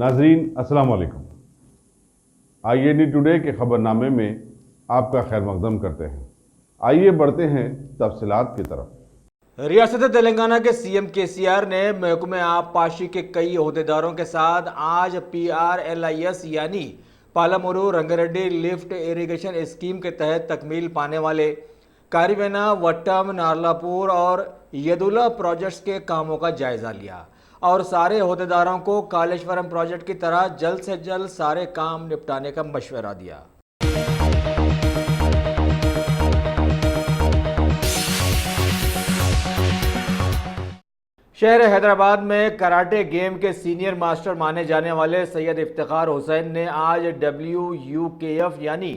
नाजरीन अस्सलाम वालेकुम। IAD टुडे के खबरनामे में आपका खैर मकदम करते हैं। आइए बढ़ते हैं तफसीलात की तरफ। रियासत तेलंगाना के CM KCR ने महकमे आबपाशी के कई ओहदेदारों के साथ आज PRLIS यानी पालामुरू रंगारेड्डी लिफ्ट इरिगेशन स्कीम के तहत तकमील पाने वाले कारीवेना, वट्टम, नारलापुर और यदुला प्रोजेक्ट्स के कामों का जायजा लिया और सारे ओहदेदारों को कालेश्वरम प्रोजेक्ट की तरह जल्द से जल्द सारे काम निपटाने का मशवरा दिया। शहर हैदराबाद में कराटे गेम के सीनियर मास्टर माने जाने वाले सैयद इफ्तिखार हुसैन ने आज WUKF यानी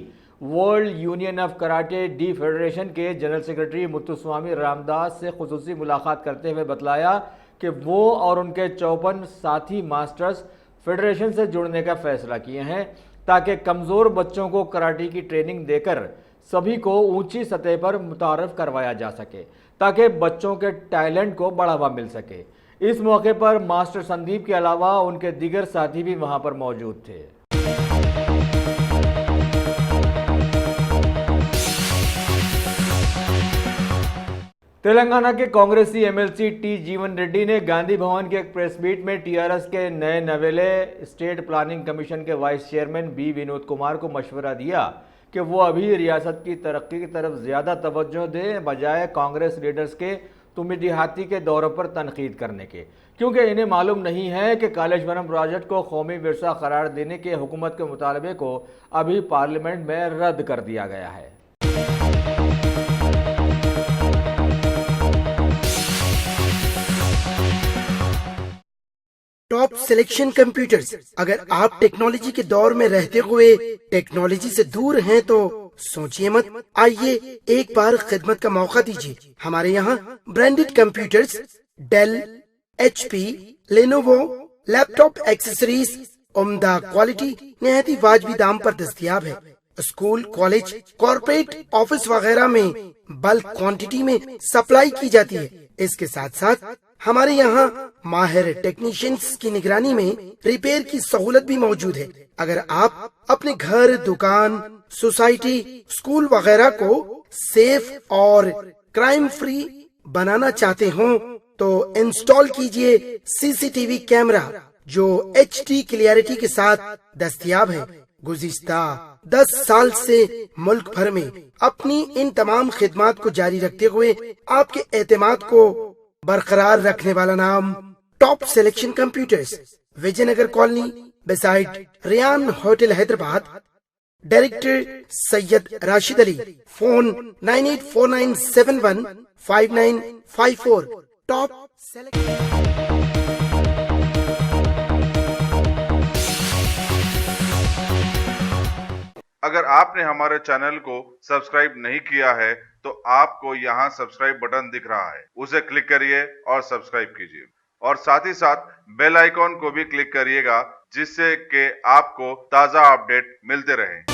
world union of karate D federation के जनरल सेक्रेटरी मुत्तुस्वामी रामदास से खुसूसी मुलाकात करते हुए बतलाया कि वो और उनके 54 साथी मास्टर्स फेडरेशन से जुड़ने का फैसला किए हैं ताकि कमज़ोर बच्चों को कराटे की ट्रेनिंग देकर सभी को ऊंची सतह पर मुतारफ़ करवाया जा सके ताकि बच्चों के टैलेंट को बढ़ावा मिल सके। इस मौके पर मास्टर संदीप के अलावा उनके दीगर साथी भी वहां पर मौजूद थे। तेलंगाना के कांग्रेसी MLC T जीवन रेड्डी ने गांधी भवन के एक प्रेस मीट में TRS के नए नवेले स्टेट प्लानिंग कमीशन के vice chairman B Vinod Kumar को मशवरा दिया कि वो अभी रियासत की तरक्की की तरफ ज़्यादा तवज्जो दें बजाय कांग्रेस लीडर्स के तुमिदिहाती के दौरों पर तनकीद करने के, क्योंकि इन्हें मालूम नहीं है कि कालेश्वरम प्रोजेक्ट को कौमी विरसा करार देने के हुकूमत के मुतालबे को अभी पार्लियामेंट में रद्द कर दिया गया है। Top selection computers. अगर आप टेक्नोलॉजी के दौर में रहते हुए टेक्नोलॉजी से दूर हैं तो सोचिए मत, आइए एक बार खिदमत का मौका दीजिए। हमारे यहाँ branded computers Dell, HP, Lenovo, laptop accessories उम्दा क्वालिटी निहायत ही वाजबी दाम पर दस्तयाब है। स्कूल, कॉलेज, कॉर्पोरेट ऑफिस वगैरह में बल्क क्वांटिटी में सप्लाई की जाती है। इसके साथ साथ हमारे यहाँ माहिर टेक्नीशियंस की निगरानी में रिपेयर की सहूलत भी मौजूद है। अगर आप अपने घर, दुकान, सोसाइटी, स्कूल वगैरह को सेफ और क्राइम फ्री बनाना चाहते हो तो इंस्टॉल कीजिए CCTV कैमरा जो HD क्लियरिटी के साथ दस्तयाब है। गुज़िश्ता 10 साल से मुल्क भर में अपनी इन तमाम खिदमात को जारी रखते हुए आपके एतमाद को बरकरार रखने वाला नाम top selection computers, Vijayanagar colony beside Riyan hotel Hyderabad. Director Syed Rashid Ali. Phone 9849715954। Top अगर आपने हमारे चैनल को सब्सक्राइब नहीं किया है तो आपको यहाँ सब्सक्राइब बटन दिख रहा है, उसे क्लिक करिए और सब्सक्राइब कीजिए और साथ ही साथ बेल आइकॉन को भी क्लिक करिएगा जिससे कि आपको ताज़ा अपडेट मिलते रहें।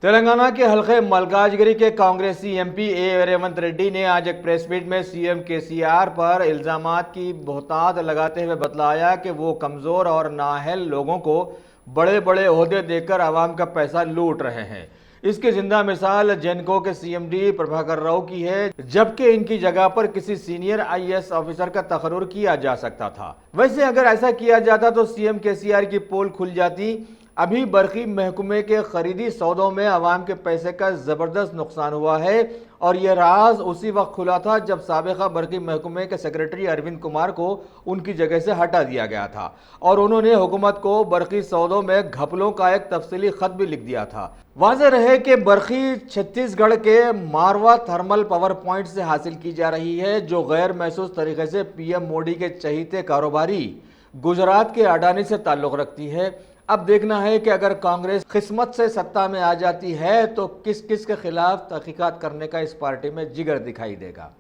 तेलंगाना के हल्के मलकाजगिरी के कांग्रेसी MP A रेवंत रेड्डी ने आज एक प्रेस मीट में CM KCR पर इल्जामात की बहुतात लगाते हुए बतलाया कि वो कमज़ोर और नाअहल लोगों को बड़े बड़े ओहदे देकर आवाम का पैसा लूट रहे हैं। इसकी जिंदा मिसाल जेनको के CMD प्रभाकर राव की है, जबकि इनकी जगह पर किसी सीनियर IAS ऑफिसर का तकर्रुर किया जा सकता था। वैसे अगर ऐसा किया जाता तो CM KCR की पोल खुल जाती। अभी बरकी महकमे के खरीदी सौदों में आवाम के पैसे का ज़बरदस्त नुकसान हुआ है और यह राज उसी वक्त खुला था जब साबिका बरकी महकमे के सेक्रेटरी अरविंद कुमार को उनकी जगह से हटा दिया गया था और उन्होंने हुकूमत को बरकी सौदों में घपलों का एक तफसीली खत भी लिख दिया था। वाज़ेह रहे कि बरकी छत्तीसगढ़ के मारवा थर्मल पावर पॉइंट से हासिल की जा रही है जो गैर महसूस तरीके से PM मोदी के चहीते कारोबारी गुजरात के अडानी से ताल्लुक़ रखती है। अब देखना है कि अगर कांग्रेस किस्मत से सत्ता में आ जाती है तो किस किस के खिलाफ तहकीकात करने का इस पार्टी में जिगर दिखाई देगा।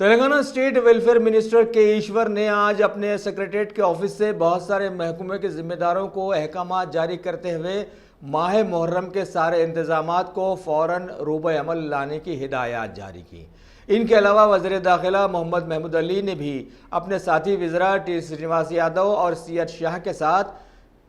तेलंगाना स्टेट वेलफेयर मिनिस्टर के ईश्वर ने आज अपने सेक्रेटरीट के ऑफिस से बहुत सारे महकमे के जिम्मेदारों को अहकामात जारी करते हुए माह मुहर्रम के सारे इंतजामात को फौरन रूबे अमल लाने की हिदायत जारी की। इनके अलावा वज़ीर दाखिला मोहम्मद महमूद अली ने भी अपने साथी वज़रा टी श्रीनिवास यादव और सियत शाह के साथ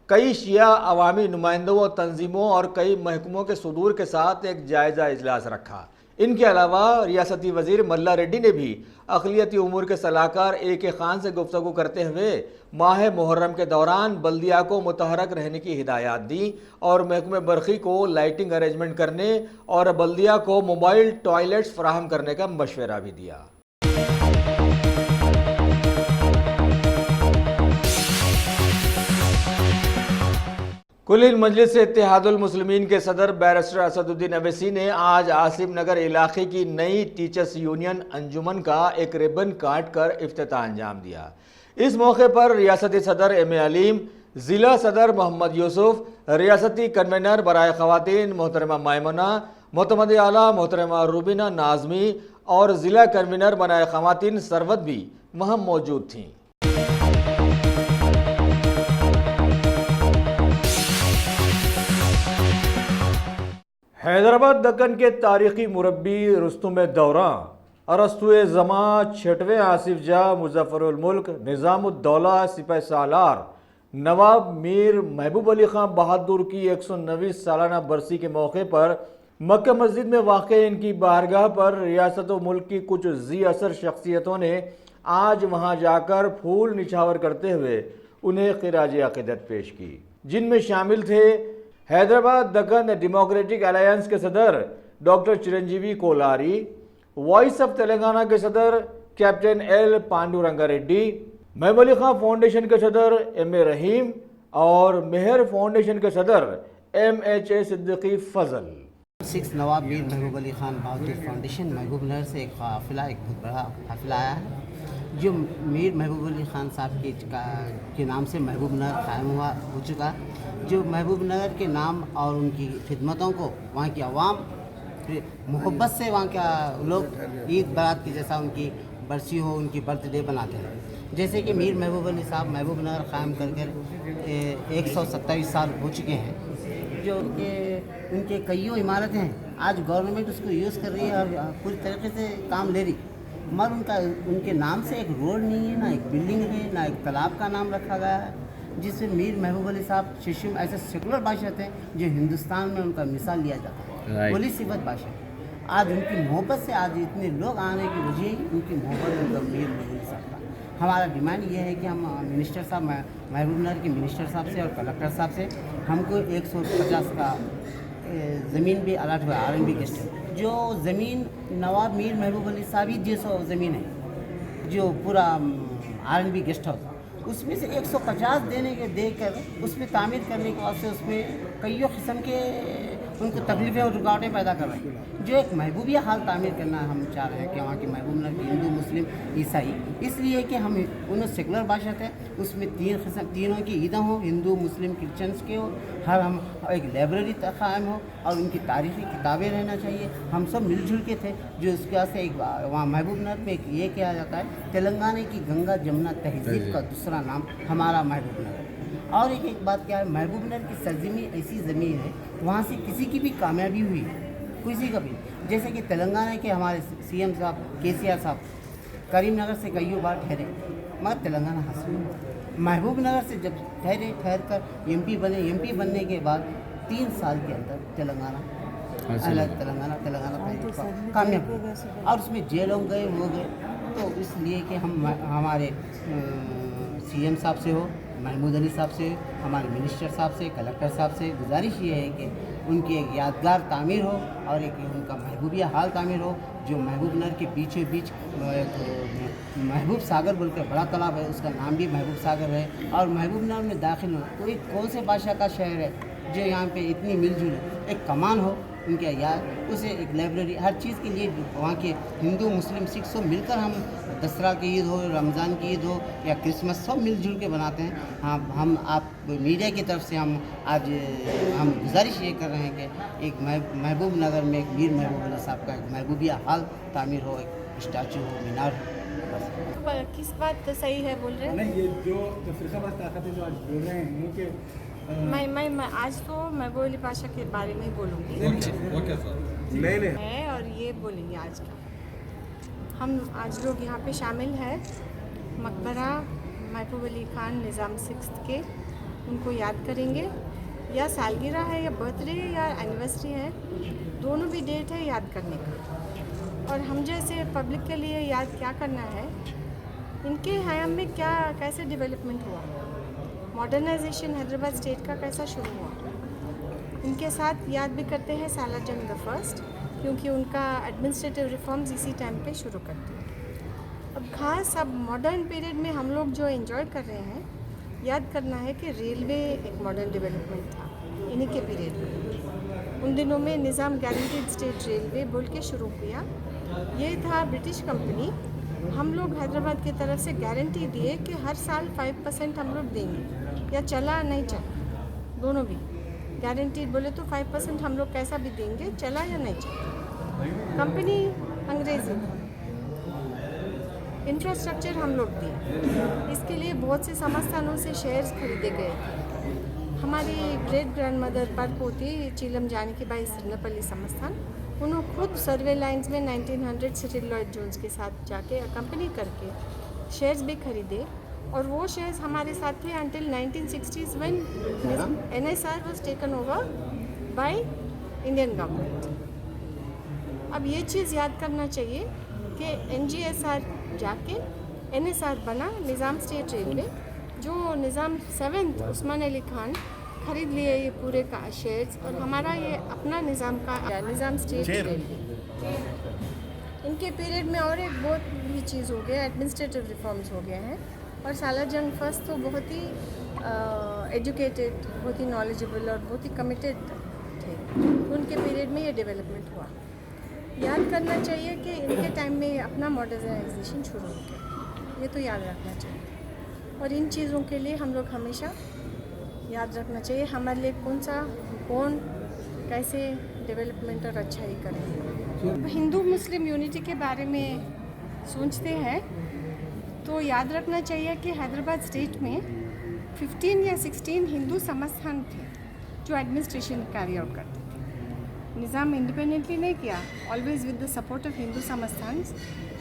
कई शिया अवामी नुमाइंदों और तंजीमों और कई महकमों के सदूर के साथ एक जायज़ा इजलास रखा। इनके अलावा रियासती वजीर मल्ला रेड्डी ने भी अक़लियती उमूर के सलाहकार AK खान से गुफ्तगू करते हुए माह मुहर्रम के दौरान बल्दिया को मुतहरक रहने की हिदायत दी और महकमे बरक़ी को लाइटिंग अरेंजमेंट करने और बल्दिया को मोबाइल टॉयलेट्स फराहम करने का मशवरा भी दिया। कुल मजलिस इत्तेहादुल मुस्लिमीन के सदर बैरिस्टर असदुद्दीन अवैसी ने आज आसिम नगर इलाके की नई टीचर्स यूनियन अंजुमन का एक रिबन काट कर इफ्तिताह अंजाम दिया। इस मौके पर रियासती सदर M.A. अलीम, ज़िला सदर मोहम्मद यूसुफ, रियासती कन्वेनर बराए ख़वातीन मोहतरमा मायमुना, मोतमद आला मोहतरमा रुबीना नाज़मी और ज़िला कन्वेनर बराए ख़वातीन सरवत भी वहाँ मौजूद थीं। हैदराबाद दक्कन के तारीखी मुरब्बी रुस्तुम दौरा, अरस्तुए ज़मा, छठवें आसिफ जाह, मुज़फ़्फ़रुल मुल्क, निज़ामुद्दौला सिपह सालार, नवाब मीर महबूब अली ख़ान बहादुर की 109वीं सालाना बरसी के मौके पर मक्का मस्जिद में वाक़े इनकी बारगाह पर रियासत व मुल्क की कुछ ज़ी असर शख्सियतों ने आज वहाँ जाकर फूल निछावर करते हुए उन्हें ख़िराज अक़ीदत पेश की, जिनमें शामिल थे हैदराबाद दक्कन डेमोक्रेटिक अलायंस के सदर doctor Chiranjeevi Kolari, voice of Telangana के सदर कैप्टन L. पांडुरंगा रेड्डी, महबूब अली खान फाउंडेशन के सदर M.A. रहीम और मेहर फाउंडेशन के सदर M.H.A. सिद्दीकी फजल। 6 नवाब मीर महबूब अली खान बहादुर फाउंडेशन महबूब नगर से एक काफिला, एक बहुत बड़ा काफिला आया है जो मीर महबूब अली खान साहब के नाम से महबूब नगर कायम हो चुका, जो महबूब नगर के नाम और उनकी खिदमतों को वहाँ की आवाम मोहब्बत से वहाँ का लोग ईद बारात की जैसा उनकी बरसी हो, उनकी बर्थडे बनाते हैं। जैसे कि मीर महबूब अली साहब महबूब नगर कायम कर 127 साल हो चुके हैं, जो उनके कईयों इमारतें हैं आज गवर्नमेंट उसको यूज़ कर रही है और पूरी तरीके से काम ले रही, मगर उनके नाम से एक रोड नहीं है, ना एक बिल्डिंग है, ना एक तालाब का नाम रखा गया है, जिससे मीर महबूब अली साहब शिशुम ऐसे सेकुलर बादशाह थे जो हिंदुस्तान में उनका मिसाल लिया जाता है, बोली सिफत बादशाह। आज उनकी मोहब्बत से आज इतने लोग आने की वजह ही उनकी मोहब्बत उनका मीर महबूब अली साहब का। हमारा डिमांड ये है कि हम मिनिस्टर साहब महबूब नगर के मिनिस्टर साहब से और कलेक्टर साहब से हमको 150 का ज़मीन भी अलॉट हुआ R&B गेस्ट है, जो ज़मीन नवाब मीर महबूब अली साहब ही 150 ज़मीन है जो पूरा R&B गेस्ट हाउस, उसमें से 150 देकर उसमें तामीर करने के वास्ते उसमें कईयों किस्म के उनको तकलीफ़ें और रुकावटें पैदा कर रहे हैं। जो एक महबूबिया हाल तामीर करना हम चाह रहे हैं कि वहाँ की महबूब नगर की हिंदू मुस्लिम ईसाई, इसलिए कि हम उन्हें सेकुलर बादशाह थे, उसमें तीनों की ईदें हों, हिंदू मुस्लिम क्रिश्चियंस के हो, हर हम एक लाइब्रेरी कायम हो और उनकी तारीख़ी किताबें रहना चाहिए। हम सब मिलजुल के थे, जो उसके वास्ते एक वहाँ महबूब नगर में एक ये किया जाता है तेलंगाना की गंगा जमुना तहजीब का दूसरा नाम हमारा महबूब नगर। और एक बात क्या है, महबूब नगर की सरजमी ऐसी ज़मीन है वहाँ से किसी की भी कामयाबी हुई किसी का भी, जैसे कि तेलंगाना के हमारे CM साहब KCR साहब करीमनगर से कईयों बार ठहरे मगर तेलंगाना हासिल हुआ। महबूब नगर से जब ठहर कर MP बने, MP बनने के बाद 3 साल के अंदर तेलंगाना कामयाब हुआ और उसमें जेलों गए वो गए। तो इसलिए कि हम हमारे CM साहब से हो, महमूद अली साहब से, हमारे मिनिस्टर साहब से, कलेक्टर साहब से गुजारिश ये है कि उनकी एक यादगार तामीर हो और एक उनका महबूबिया हाल तामीर हो, जो महबूब नगर के बीचों बीच महबूब सागर बोलकर बड़ा तालाब है, उसका नाम भी महबूब सागर है, और महबूब नगर में दाखिल हो तो एक कौन से बादशाह का शहर है जो यहाँ पे इतनी मिलजुल हो, एक कमान हो उनके याद, उसे एक लाइब्रेरी, हर चीज़ के लिए वहाँ के हिंदू मुस्लिम सिख सब मिलकर हम दसरा की ईद हो, रमज़ान की ईद हो या क्रिसमस सब मिलजुल के बनाते हैं। हाँ, हम आप मीडिया की तरफ से हम आज हम गुजारिश ये कर रहे हैं कि एक महबूब नगर में एक मीर महबूब अली साहब का एक महबूबिया हाल तामीर हो, एक स्टैचू हो, मीनार बस। किस बात सही है बोल रहे हैं? नहीं, ये जो फिरकावार ताकत है जो आज बोल रहे हैं उनके मैं आज तो महबूब अली पाशा के बारे में ही बोलूँगी नहीं है और ये बोलेंगे आज का। हम आज लोग यहाँ पे शामिल हैं मकबरा महबूब अली खान निज़ाम सिक्स्थ के, उनको याद करेंगे। या सालगिरह है या बर्थडे या एनिवर्सरी है, दोनों भी डेट है याद करने का। और हम जैसे पब्लिक के लिए याद क्या करना है, इनके हयाम में क्या कैसे डेवलपमेंट हुआ, मॉडर्नाइजेशन हैदराबाद स्टेट का कैसा शुरू हुआ। इनके साथ याद भी करते हैं सालार जंग द फर्स्ट, क्योंकि उनका एडमिनिस्ट्रेटिव रिफॉर्म्स इसी टाइम पे शुरू करते हैं। अब खास अब मॉडर्न पीरियड में हम लोग जो एंजॉय कर रहे हैं, याद करना है कि रेलवे एक मॉडर्न डेवलपमेंट था इन्हीं के पीरियड में। उन दिनों में निज़ाम गारंटीड स्टेट रेलवे बोल के शुरू किया। ये था ब्रिटिश कंपनी, हम लोग हैदराबाद की तरफ से गारंटी दिए कि हर साल 5% हम लोग देंगे, या चला नहीं चला, दोनों भी गारंटीड बोले तो 5% हम लोग कैसा भी देंगे, चला या नहीं चला। कंपनी अंग्रेज़ी, इंफ्रास्ट्रक्चर हम लोग दिए। इसके लिए बहुत से समस्थानों से शेयर्स खरीदे गए थे। हमारी ग्रेट ग्रैंड मदर पर पोती चीलम जानकी बाई सिरनपल्ली समस्थान, उन्होंने खुद सर्वे लाइन्स में 1900 सिरिल लॉयड जोन्स के साथ जाके कंपनी करके शेयर्स भी खरीदे, और वो शेयर्स हमारे साथ थे until 1960s when NSR was taken over by Indian government. अब ये चीज़ याद करना चाहिए कि NGSR जाके NSR बना, निज़ाम स्टेट रेलवे, जो निज़ाम 7th उस्मान अली खान खरीद लिए ये पूरे का शेयर्स, और हमारा ये अपना निज़ाम का निज़ाम स्टेट रेलवे। इनके पीरियड में और एक बहुत भी चीज़ हो गया, एडमिनिस्ट्रेटिव रिफॉर्म्स हो गए हैं। और सालार जंग फर्स्ट तो बहुत ही एजुकेटेड, बहुत ही नॉलेजेबल और बहुत ही कमिटेड थे, तो उनके पीरियड में ये डेवलपमेंट हुआ। याद करना चाहिए कि इनके टाइम में अपना मॉडर्नाइजेशन शुरू हो गया, ये तो याद रखना चाहिए। और इन चीज़ों के लिए हम लोग हमेशा याद रखना चाहिए हमारे लिए कौन कैसे डेवलपमेंट और अच्छा ही करें। हिंदू मुस्लिम यूनिटी के बारे में सोचते हैं तो याद रखना चाहिए कि हैदराबाद स्टेट में 15 या 16 हिंदू समस्थान थे जो एडमिनिस्ट्रेशन कैरी आउट करते थे। निज़ाम इंडिपेंडेंटली नहीं किया, always with the support of Hindu samsthan,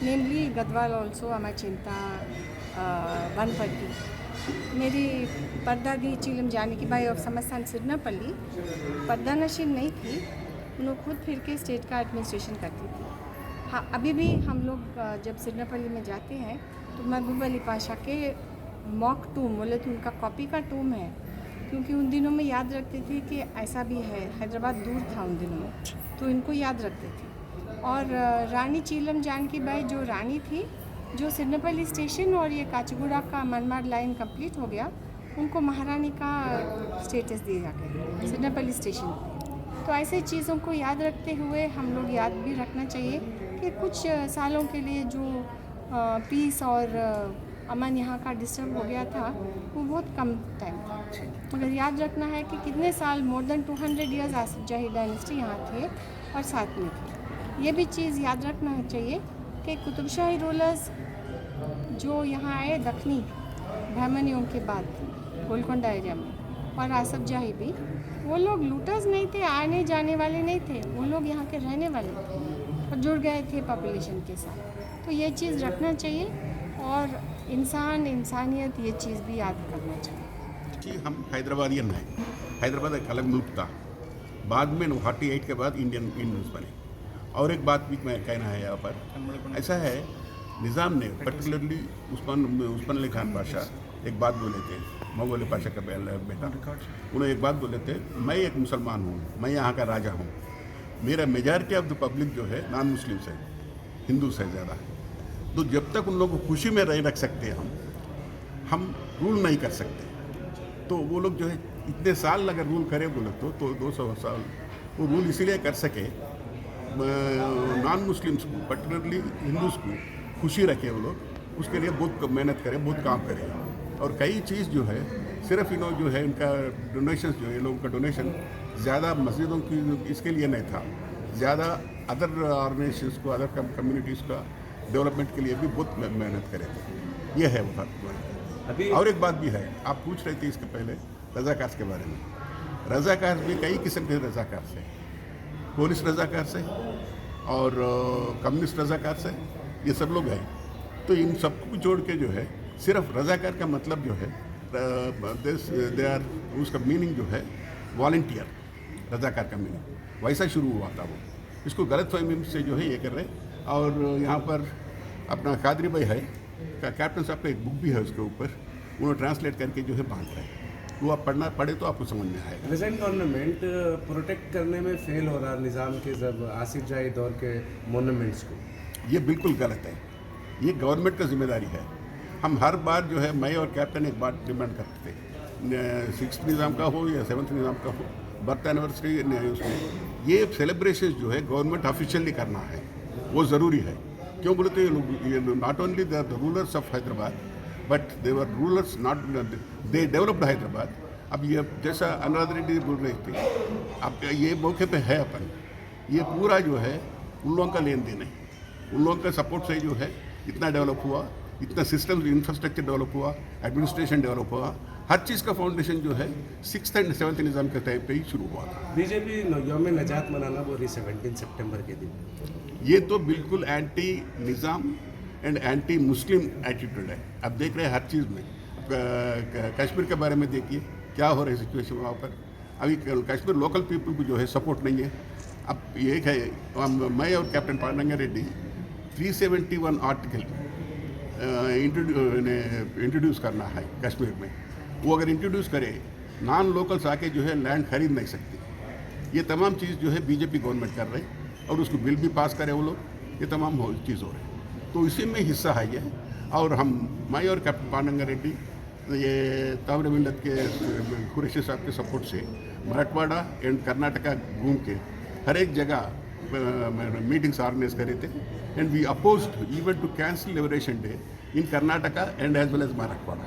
namely Gadwal also, Amachinta, Wanaparthy. मेरी परदादी चीलम जानकी बाई ऑफ समस्थान सिरनापल्ली पर्दा नशीन नहीं थी, उन्होंने खुद फिर के स्टेट का एडमिनिस्ट्रेशन करती थी। हाँ, अभी भी हम लोग जब सिरनापल्ली में जाते हैं तो महबूब अली पाशा के मॉक टूम बोले तो उनका कॉपी का टूम है, क्योंकि उन दिनों में याद रखते थे कि ऐसा भी है, हैदराबाद दूर था उन दिनों में, तो इनको याद रखते थे। और रानी चीलम जानकी बाई जो रानी थी, जो सिरनापल्ली स्टेशन और ये काचीगुड़ा का मनमाड लाइन कंप्लीट हो गया, उनको महारानी का स्टेटस दिया गया सिरनापल्ली स्टेशन। तो ऐसे चीज़ों को याद रखते हुए हम लोग याद भी रखना चाहिए कि कुछ सालों के लिए जो पीस और अमन यहाँ का डिस्टर्ब हो गया था, वो बहुत कम टाइम था। मगर याद रखना है कि कितने साल, मोर देन 200 ईयर्स आसिफ जाही डायनेस्टी यहाँ थे और साथ में थे। ये भी चीज़ याद रखना चाहिए कि कुतुब शाही रूलर्स जो यहाँ आए दखनी बहमनियों के बाद गोलकोंडा एरिया में, और आसिफ जाही भी, वो लोग लूटर्स नहीं थे, आने जाने वाले नहीं थे, वो लोग यहाँ के रहने वाले थे और जुड़ गए थे पॉपुलेशन के साथ। तो ये चीज़ रखना चाहिए, और इंसानियत ये चीज़ भी याद करना चाहिए कि हम हैदराबादियन हैं। हैदराबाद एक अलग मुल्क था, बाद में 48 के बाद इंडियंस बने। और एक बात भी मैं कहना है यहाँ पर, ऐसा है निज़ाम ने पर्टिकुलरली उस्मान अली खान पाशा एक बात बोले थे, महबूब अली पाशा का बेटा, उन्होंने एक बात बोले थे, मैं एक मुसलमान हूँ, मैं यहाँ का राजा हूँ, मेरा मेजॉरिटी ऑफ द पब्लिक जो है नॉन मुस्लिम्स है, हिंदू से ज़्यादा। तो जब तक उन लोगों को खुशी में नहीं रख सकते हम रूल नहीं कर सकते। तो वो लोग जो है इतने साल अगर रूल करें बोले तो 200 साल वो रूल इसीलिए कर सके, नॉन मुस्लिम्स को पर्टिकुलरली हिंदूज़ को खुशी रखे वो लोग, उसके लिए बहुत मेहनत करें, बहुत काम करें। और कई चीज़ जो है सिर्फ जो है इनका डोनेशन जो है, लोगों का डोनेशन ज़्यादा मस्जिदों की इसके लिए नहीं था, ज़्यादा अदर ऑर्गेनाइजेशंस को, अदर कम्युनिटीज़ का डेवलपमेंट के लिए भी बहुत मेहनत करे थे। ये है वो बात। और एक बात भी है, आप पूछ रहे थे इसके पहले रजाकार के बारे में। रजाकार भी कई किस्म के रजाकार से, पुलिस रजाकार से और कम्युनिस्ट रजाकार से, ये सब लोग हैं। तो इन सबको जोड़ के जो है सिर्फ रजाकार का मतलब जो है दे आर, उसका मीनिंग जो है वॉलंटियर, रजाकार का मीनिंग वैसा शुरू हुआ था। वो इसको गलत फहमी से जो है ये कर रहे। और यहाँ पर अपना कादरी भाई है, कैप्टन साहब का एक बुक भी है, उसके ऊपर उन्होंने ट्रांसलेट करके जो है बांट रहे हैं। वो आप पढ़े तो आपको समझ में आएगा। प्रेजेंट गवर्नमेंट प्रोटेक्ट करने में फेल हो रहा निज़ाम के जब आसिफ जाही दौर के मोनूमेंट्स को, ये बिल्कुल गलत है। ये गवर्नमेंट का जिम्मेदारी है। हम हर बार जो है मैं और कैप्टन एक बात डिमांड करते थे, 6th निज़ाम का हो या 7th निज़ाम का हो, बर्थ एनिवर्सरी उसमें ये सेलिब्रेशन जो है गवर्नमेंट ऑफिशियली करना है, वो ज़रूरी है। क्यों बोले तो ये not only the rulers of Hyderabad but they were rulers, not they developed Hyderabad. अब ये जैसा अनुराध रेड्डी बोल रहे थे, अब ये मौके पे है अपन, ये पूरा जो है उन लोगों का लेन देन है, उन लोगों का सपोर्ट से जो है इतना डेवलप हुआ, इतना सिस्टम इंफ्रास्ट्रक्चर डेवलप हुआ, एडमिनिस्ट्रेशन डेवलप हुआ। हर चीज़ का फाउंडेशन जो है 6th एंड 7th निज़ाम के टाइम पे ही शुरू हुआ था। बीजेपी यौम नजात मनाना बोल रही 17 सितंबर के दिन, ये तो बिल्कुल anti Nizam and anti Muslim attitude है। अब देख रहे हैं हर चीज़ में। कश्मीर के बारे में देखिए क्या हो रहा है सिचुएशन वहाँ पर। अभी कश्मीर लोकल पीपल को जो है सपोर्ट नहीं है। अब ये है, मैं और कैप्टन पांडंगा रेड्डी 371 आर्टिकल इंट्रोड्यूस करना है कश्मीर में। वो अगर इंट्रोड्यूस करे, नॉन लोकल्स आके जो है लैंड खरीद नहीं सकते। ये तमाम चीज़ जो है बीजेपी गवर्नमेंट कर रही, और उसको बिल भी पास करे वो लोग, ये तमाम चीज़ हो रही है। तो इसी में हिस्सा है ये। और मैं और कैप्टन पांडंगा रेड्डी ये तामिल मिल्लत के कुरैशी साहब के सपोर्ट से मराठवाड़ा एंड कर्नाटका घूम के हर एक जगह मीटिंग्स ऑर्गेनाइज करे थे। And we opposed even to cancel liberation day in Karnataka and as well as Marathwada.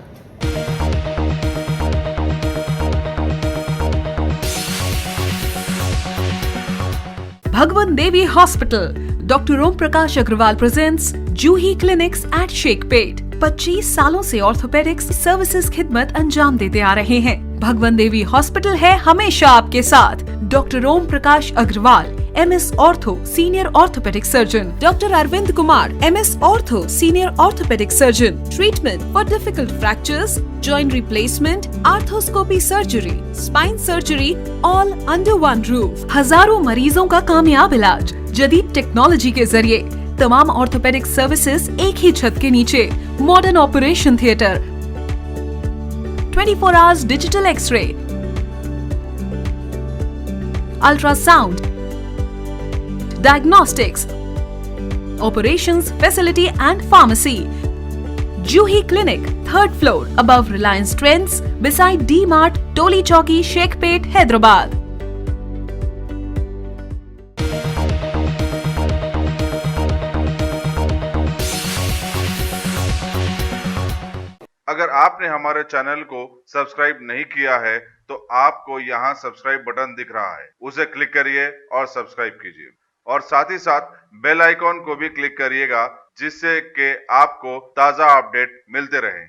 Bhagwan Devi Hospital, Dr. Om Prakash Agrawal presents Juhi Clinics at Sheikhpet। 25 सालों से ऑर्थोपेडिक्स सर्विसेज खिदमत अंजाम देते आ रहे हैं। भगवान देवी हॉस्पिटल है हमेशा आपके साथ। Doctor Om Prakash Agarwal, MS ortho senior orthopaedic surgeon, doctor Arvind Kumar, MS ortho senior orthopaedic surgeon. Treatment for difficult fractures, joint replacement, arthroscopy surgery, spine surgery, all under one roof. हजारों मरीजों का कामयाब इलाज जदीद टेक्नोलॉजी के जरिए। तमाम ऑर्थोपेडिक सर्विसेज एक ही छत के नीचे। Modern operation theatre, 24 hours digital x-ray, ultrasound, diagnostics, operations facility and pharmacy. Juhi Clinic, 3rd floor, above Reliance Trends, beside D-Mart, Toli Chowki, Sheikhpet, Hyderabad. अगर आपने हमारे चैनल को सब्सक्राइब नहीं किया है तो आपको यहाँ सब्सक्राइब बटन दिख रहा है, उसे क्लिक करिए और सब्सक्राइब कीजिए। और साथ ही साथ बेल आइकॉन को भी क्लिक करिएगा, जिससे कि आपको ताज़ा अपडेट मिलते रहें।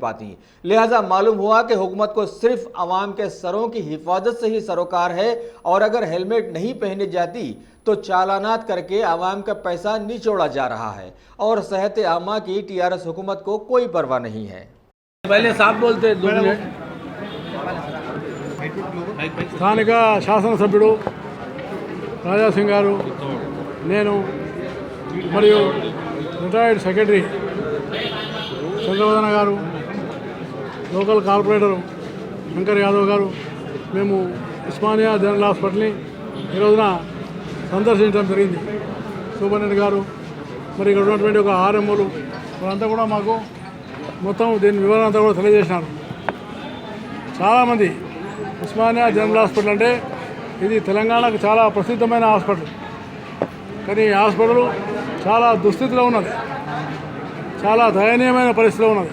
पाती। लिहाजा मालूम हुआ कि हुकूमत को सिर्फ अवाम के सरों की हिफाजत से ही सरोकार है, और अगर हेलमेट नहीं पहनी जाती तो चालानात करके अवाम का पैसा निचोड़ा जा रहा है, और सेहत आमा की TRS हुकूमत को कोई परवाह नहीं है। पहले साफ बोलते 2 मिनट। స్థానిక శాసనసభ్యుడు రాజాసింగ్ గారు, నేను మరియు రిటైర్డ్ సెక్రటరీ చంద్రవదన గారు, లోకల్ కార్పొరేటర్ శంకర్ యాదవ్ గారు, మేము ఉస్మానియా జనరల్ హాస్పిటల్ని ఈ రోజున సందర్శించడం జరిగింది. సూపరింటెండెంట్ గారు, మరి ఇక్కడ ఉన్నటువంటి ఒక RMOలు వాళ్ళంతా కూడా మాకు మొత్తం దీని వివరణ అంతా కూడా తెలియజేసినారు. చాలామంది ఉస్మానియా జనరల్ హాస్పిటల్ అంటే ఇది తెలంగాణకు చాలా ప్రసిద్ధమైన హాస్పిటల్. కానీ ఈ హాస్పిటల్ చాలా దుస్థితిలో ఉన్నది, చాలా దయనీయమైన పరిస్థితిలో ఉన్నది.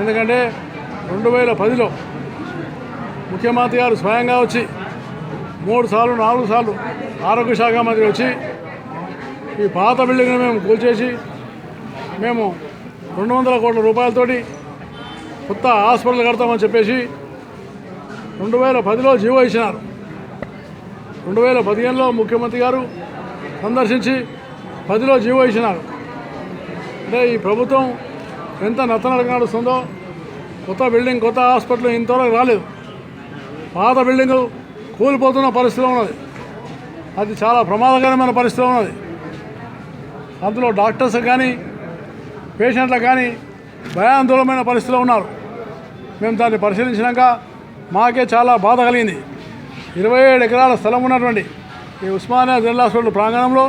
ఎందుకంటే 2010లో ముఖ్యమంత్రి గారు స్వయంగా వచ్చి 3 సార్లు 4 సార్లు ఆరోగ్య శాఖ మంత్రి వచ్చి ఈ పాత బిల్డింగ్ని మేము కూల్చేసి మేము 200 కోట్ల రూపాయలతోటి కొత్త హాస్పిటల్ కడతామని చెప్పేసి 2010లో జీవో ఇచ్చినారు. 2015లో ముఖ్యమంత్రి గారు సందర్శించి 10లో జీవో ఇచ్చినారు. అంటే ఈ ప్రభుత్వం ఎంత నత్తనడక నడుస్తుందో, కొత్త బిల్డింగ్ కొత్త హాస్పిటల్ ఇంతవరకు రాలేదు. పాత బిల్డింగు కూలిపోతున్న పరిస్థితిలో ఉన్నది. అది చాలా ప్రమాదకరమైన పరిస్థితిలో ఉన్నది. అందులో డాక్టర్స్ కానీ పేషెంట్లకు కానీ భయాందోళనమైన పరిస్థితిలో ఉన్నారు. మేము దాన్ని పరిశీలించినాక మాకే చాలా బాధ కలిగింది. 27 ఎకరాల స్థలం ఉన్నటువంటి ఈ ఉస్మానియా జనరల్ హాస్పిటల్ ప్రాంగణంలో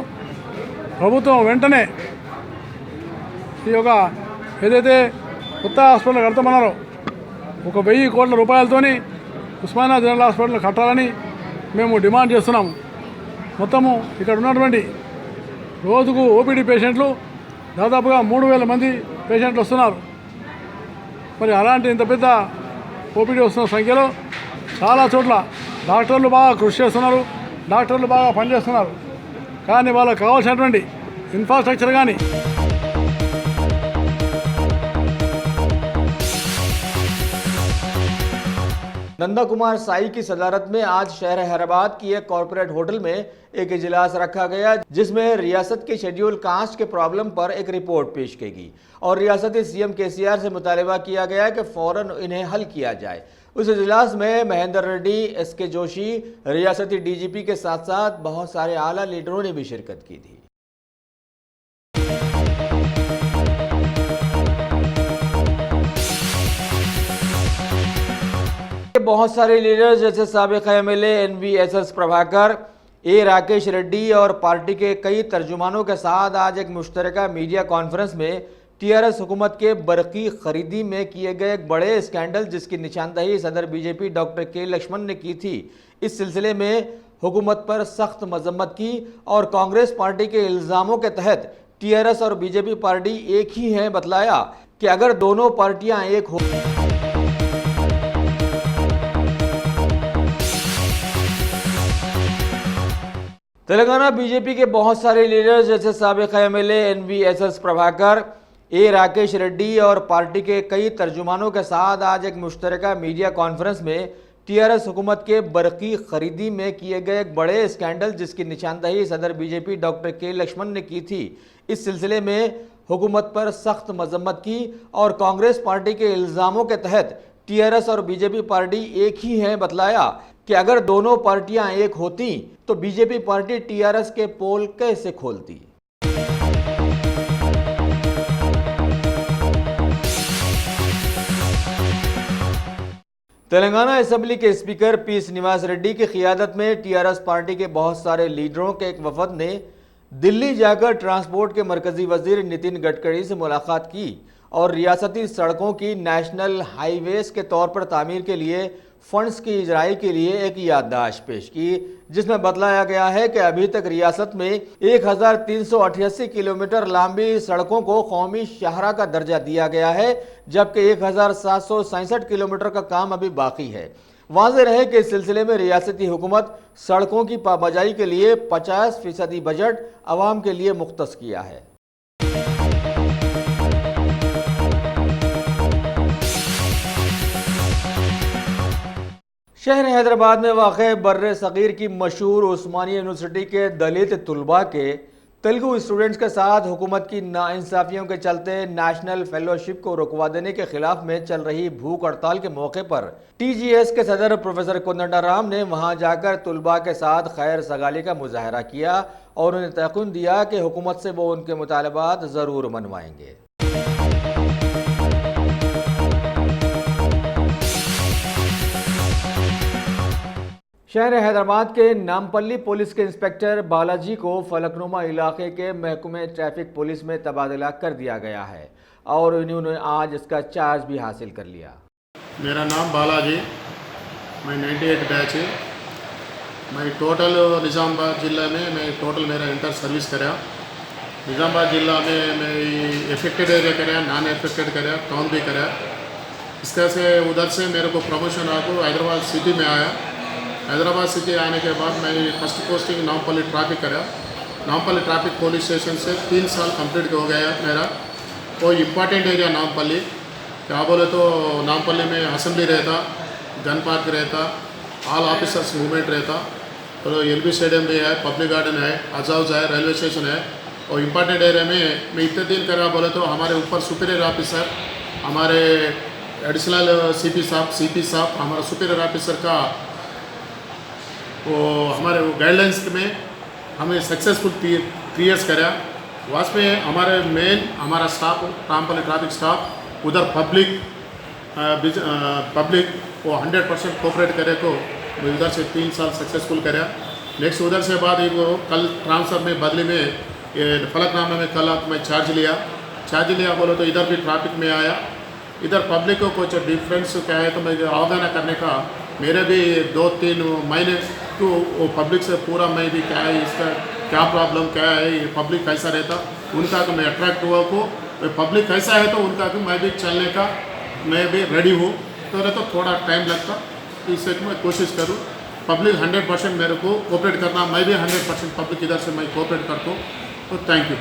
ప్రభుత్వం వెంటనే ఈ యొక్క ఏదైతే కొత్త హాస్పిటల్ కడతామన్నారో 1,000 కోట్ల రూపాయలతోని ఉస్మానియా జనరల్ హాస్పిటల్ కట్టాలని మేము డిమాండ్ చేస్తున్నాము. మొత్తము ఇక్కడ ఉన్నటువంటి రోజుకు ఓపీడీ పేషెంట్లు దాదాపుగా 3,000 మంది పేషెంట్లు వస్తున్నారు. మరి అలాంటి ఇంత పెద్ద ఓపీడీ వస్తున్న సంఖ్యలో చాలా చోట్ల డాక్టర్లు బాగా కృషి చేస్తున్నారు, డాక్టర్లు బాగా పనిచేస్తున్నారు. కానీ వాళ్ళకి కావాల్సినటువంటి ఇన్ఫ్రాస్ట్రక్చర్ కానీ नंदा कुमार साई की सदारत में आज शहर हैदराबाद की एक कॉरपोरेट होटल में एक इजलास रखा गया, जिसमें रियासत के शेड्यूल कास्ट के प्रॉब्लम पर एक रिपोर्ट पेश की गई और रियासती सीएम केसीआर से मुतालबा किया गया कि फौरन इन्हें हल किया जाए। उस इजलास में महेंद्र रेड्डी, एसके जोशी, रियासती डीजीपी के साथ साथ बहुत सारे आला लीडरों ने भी शिरकत की थी। बहुत सारे लीडर्स जैसे साबिक एमएलए NVSS प्रभाकर, ए राकेश रेड्डी और पार्टी के कई तर्जुमानों के साथ आज एक मुश्तरका मीडिया कॉन्फ्रेंस में टीआरएस हुकूमत के बरकी खरीदी में किए गए एक बड़े स्कैंडल जिसकी निशानदही सदर बीजेपी डॉक्टर के लक्ष्मण ने की थी, इस सिलसिले में हुकूमत पर सख्त मजम्मत की और कांग्रेस पार्टी के इल्ज़ामों के तहत टीआरएस और बीजेपी पार्टी एक ही हैं बतलाया कि अगर दोनों पार्टियां एक हो तेलंगाना बीजेपी के बहुत सारे लीडर्स जैसे साबिक एमएलए NVSS प्रभाकर, ए राकेश रेड्डी और पार्टी के कई तर्जुमानों के साथ आज एक मुश्तरका मीडिया कॉन्फ्रेंस में टीआरएस हुकूमत के बरकी खरीदी में किए गए एक बड़े स्कैंडल जिसकी निशानदही सदर बीजेपी डॉक्टर के लक्ष्मण ने की थी, इस सिलसिले में हुकूमत पर सख्त मजम्मत की और कांग्रेस पार्टी के इल्ज़ामों के तहत टीआरएस और बीजेपी पार्टी एक ही हैं बतलाया कि अगर दोनों पार्टियां एक होती तो बीजेपी पार्टी टीआरएस के पोल कैसे खोलती। तेलंगाना असेंबली के स्पीकर पी श्रीनिवास रेड्डी की क़ियादत में टीआरएस पार्टी के बहुत सारे लीडरों के एक वफद ने दिल्ली जाकर ट्रांसपोर्ट के मरकजी वजीर नितिन गडकरी से मुलाकात की और रियासती सड़कों की नेशनल हाईवेज के तौर पर तामीर के लिए फंड्स की इजराई के लिए एक याददाश्त पेश की, जिसमें बतलाया गया है कि अभी तक रियासत में 1388 किलोमीटर लंबी सड़कों को कौमी शाहरा का दर्जा दिया गया है, जबकि 1767 किलोमीटर का काम अभी बाकी है। वाज़ेह रहे कि इस सिलसिले में रियासती हुकूमत सड़कों की पाबजाई के लिए 50% बजट आवाम के लिए मुख्तस किया है। शहर हैदराबाद में वाक़ बर्र सग़ीर की मशहूर उस्मानिया यूनिवर्सिटी के दलित तलबा के तेलुगु स्टूडेंट्स के साथ हुकूमत की नाइंसाफ़ियों के चलते नेशनल फेलोशिप को रुकवा देने के खिलाफ में चल रही भूख हड़ताल के मौके पर TGS के सदर प्रोफेसर कोदंडाराम ने वहां जाकर तलबा के साथ खैर सगाली का मुजाहरा किया और उन्हें तयक़ीन दिया कि हुकूमत से वो उनके मुतालबात ज़रूर मनवाएंगे। शहर हैदराबाद के नामपल्ली पुलिस के इंस्पेक्टर बालाजी को फलकनुमा इलाके के महकमे ट्रैफिक पुलिस में तबादला कर दिया गया है और इन्होंने आज इसका चार्ज भी हासिल कर लिया। मेरा नाम बालाजी, मैं 98 बैच मैं टोटल निज़ामाबाद ज़िला में मैं टोटल मेरा इंटर सर्विस करा। निज़ामाबाद ज़िला में मैं इफेक्टेड एरिया करा, नॉन इफेक्टेड करा, टाउन भी करा। इसका से उधर से मेरे को प्रमोशन आकर हैदराबाद सिटी में आया। हैदराबाद सिटी आने के बाद मैं फर्स्ट पोस्टिंग नामपल्ली ट्रैफिक करा। नामपल्ली ट्रैफिक पुलिस स्टेशन से 3 साल कंप्लीट हो गया मेरा। वो इम्पॉर्टेंट एरिया नामपल्ली, क्या बोले तो नामपल्ली में असेंबली रहता, गन पार्क रहता, ऑल ऑफिसर्स मूवमेंट रहता, तो LB स्टेडियम भी है, पब्लिक गार्डन है, अजाउज है, रेलवे स्टेशन है। और इम्पॉर्टेंट एरिया में मैं इतने दिन करा बोले तो हमारे ऊपर सुपीरियर ऑफिसर, हमारे एडिशनल CP साहब हमारा सुपीरियर ऑफिसर का वो हमारे गाइडलाइंस में हमें सक्सेसफुल 3 ईयर्स करा। वास में हमारे मेन हमारा स्टाफ नामपल्ली ट्रैफिक स्टाफ, उधर पब्लिक वो 100% कोऑपरेट करे को मैं उधर से 3 साल सक्सेसफुल करा। नेक्स्ट उधर से बाद वो कल ट्रांसफ़र में बदली में फलकनामा में कल मैं चार्ज लिया बोलो तो इधर भी ट्रैफिक में आया। इधर पब्लिक को कुछ डिफरेंस क्या है तो मैं अवगाहना करने का मेरे भी 2-3 महीने तो वो पब्लिक से पूरा मैं भी क्या है इसका क्या प्रॉब्लम क्या है, ये पब्लिक कैसा रहता उनका तो मैं अट्रैक्ट हुआ को पब्लिक कैसा है तो उनका तो मैं भी चलने का मैं भी रेडी हूँ। तो थोड़ा टाइम लगता, इससे मैं कोशिश करूँ पब्लिक 100% मेरे को कोऑपरेट करना, मैं भी 100% पब्लिक इधर से मैं कोऑपरेट करता हूँ। तो थैंक यू।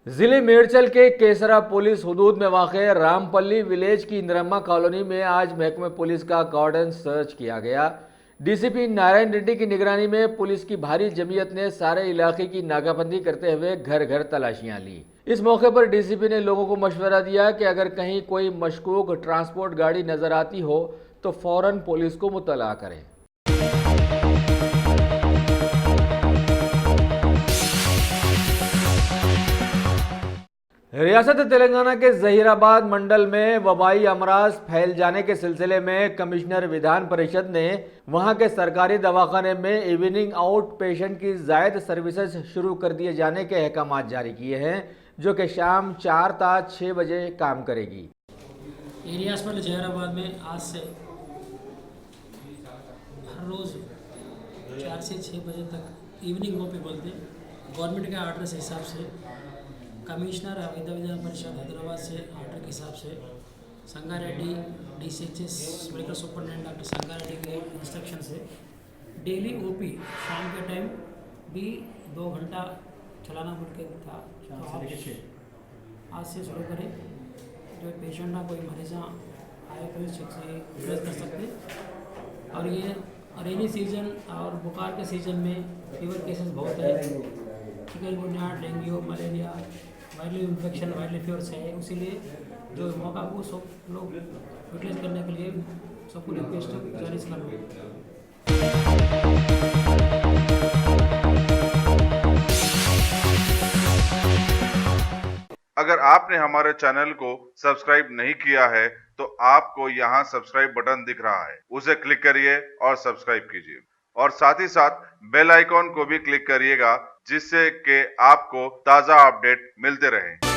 जिले मेरचल के केसरा पुलिस हुदूद में वाक़े रामपल्ली विलेज की इंदिरम्मा कॉलोनी में आज महकमे पुलिस का कॉर्डन सर्च किया गया। DCP नारायण रेड्डी की निगरानी में पुलिस की भारी जमीयत ने सारे इलाके की नाकाबंदी करते हुए घर घर तलाशियां ली। इस मौके पर DCP ने लोगों को मशवरा दिया कि अगर कहीं कोई मशकूक ट्रांसपोर्ट गाड़ी नजर आती हो तो फौरन पुलिस को मुतला करें। रियासत तेलंगाना के जहीराबाद मंडल में वबाई अमराज फैल जाने के सिलसिले में कमिश्नर विधान परिषद ने वहां के सरकारी दवाखाने में इवनिंग आउट पेशेंट की जायद सर्विसेज शुरू कर दिए जाने के अहकाम जारी किए हैं, जो कि शाम 4 ता 6 बजे काम करेगी। एरिया हॉस्पिटल जहीराबाद में आज से हर रोज़ 4 से 6 बजे तक इवनिंग वो पे बोलते गवर्नमेंट के आर्डर के हिसाब से कमिश्नर विधान परिषद हैदराबाद से आर्डर के हिसाब से Sangareddy DCHS medical superintendent doctor Sangareddy के इंस्ट्रक्शन से डेली OP शाम के टाइम भी 2 घंटा चलाना बोल के था। आज से शुरू करें, जो पेशेंट ना कोई मरीजा आए तो चेक से यूज कर सकते। और ये रेनी सीजन और बुखार के सीजन में फीवर केसेस बहुत है, chikungunya, dengue, malaria, viral infection, viral fevers है। इसीलिए जो मौका को सब लोग यूटिलाइज करने के लिए सबको रिक्वेस्ट जारी करना। अगर आपने हमारे चैनल को सब्सक्राइब नहीं किया है तो आपको यहाँ सब्सक्राइब बटन दिख रहा है, उसे क्लिक करिए और सब्सक्राइब कीजिए और साथ ही साथ बेल आइकॉन को भी क्लिक करिएगा, जिससे कि आपको ताज़ा अपडेट मिलते रहें।